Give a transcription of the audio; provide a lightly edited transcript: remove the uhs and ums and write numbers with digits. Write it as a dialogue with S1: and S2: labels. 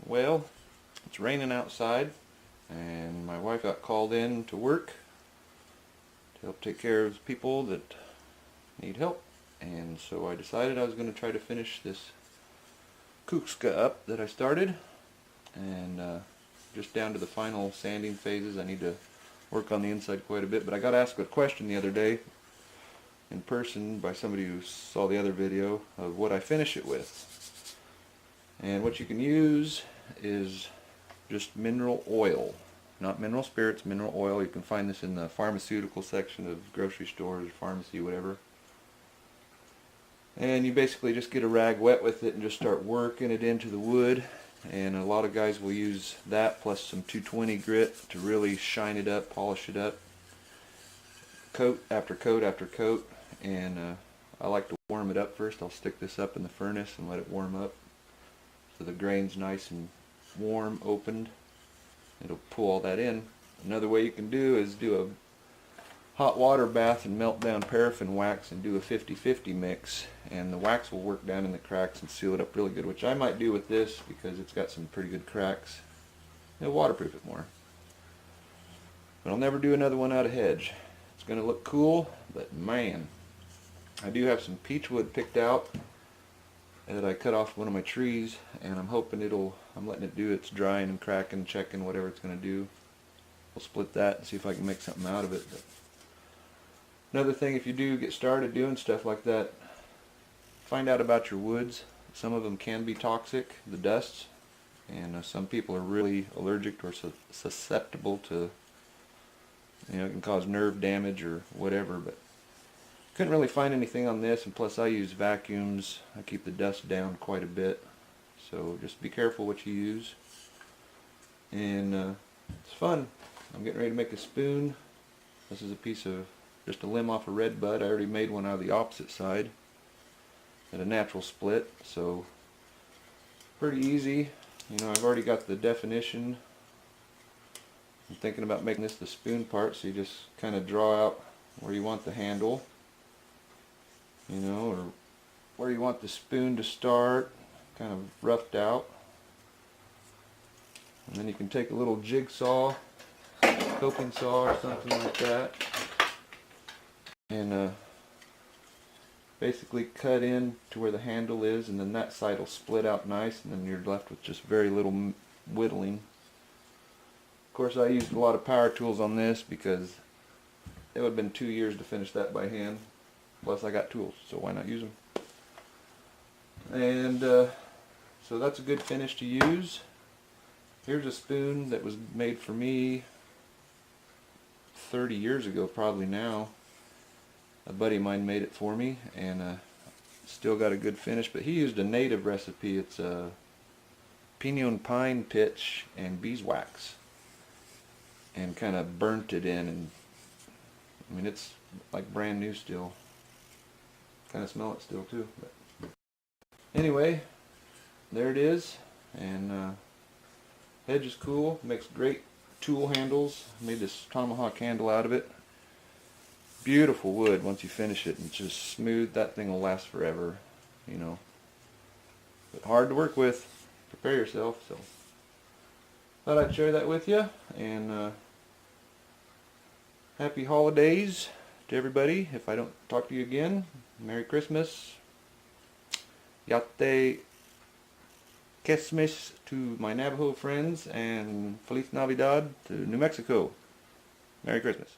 S1: Well, it's raining outside, and my wife got called in to work to help take care of people that need help, and so I decided I was going to try to finish this Kuksa up that I started, and just down to the final sanding phases. I need to work on the inside quite a bit, but I got asked a question the other day in person by somebody who saw the other video of what I finish it with. And what you can use is just mineral oil, not mineral spirits, mineral oil. You can find this in the pharmaceutical section of grocery stores, pharmacy, whatever. And you basically just get a rag wet with it and just start working it into the wood. And a lot of guys will use that plus some 220 grit to really shine it up, polish it up. Coat after coat after coat. And I like to warm it up first. I'll stick this up in the furnace and let it warm up so the grain's nice and warm, opened. It'll pull all that in. Another way you can do is do a hot water bath and melt down paraffin wax and do a 50-50 mix, and the wax will work down in the cracks and seal it up really good, which I might do with this because it's got some pretty good cracks. It'll waterproof it more. But I'll never do another one out of hedge. It's going to look cool, but man, I do have some peach wood picked out that I cut off one of my trees, and I'm hoping I'm letting it do its drying and cracking, checking whatever it's going to do. We'll split that and see if I can make something out of it. But another thing, if you do get started doing stuff like that, find out about your woods. Some of them can be toxic, the dusts, and some people are really allergic or susceptible to, it can cause nerve damage or whatever. But couldn't really find anything on this, and plus I use vacuums. I keep the dust down quite a bit, so just be careful what you use. And it's fun. I'm getting ready to make a spoon. This is a piece of just a limb off a red bud. I already made one out of the opposite side at a natural split, so pretty easy. I've already got the definition. I'm thinking about making this the spoon part, so you just kind of draw out where you want the handle, or where you want the spoon to start, kind of roughed out. And then you can take a little jigsaw, coping saw or something like that, and basically cut in to where the handle is, and then that side will split out nice, and then you're left with just very little whittling. Of course, I used a lot of power tools on this because it would have been 2 years to finish that by hand. Plus I got tools, so why not use them? And so that's a good finish to use. Here's a spoon that was made for me 30 years ago probably now. A buddy of mine made it for me, and still got a good finish, but he used a native recipe. It's a pinon pine pitch and beeswax, and kind of burnt it in, and it's like brand new still. Kind of smell it still too. But anyway, there it is, and hedge is cool. Makes great tool handles. Made this tomahawk handle out of it. Beautiful wood once you finish it, and it's just smooth. That thing will last forever, But hard to work with. Prepare yourself. So thought I'd share that with you, and happy holidays to everybody. If I don't talk to you again, Merry Christmas. Yate Christmas to my Navajo friends, and Feliz Navidad to New Mexico. Merry Christmas.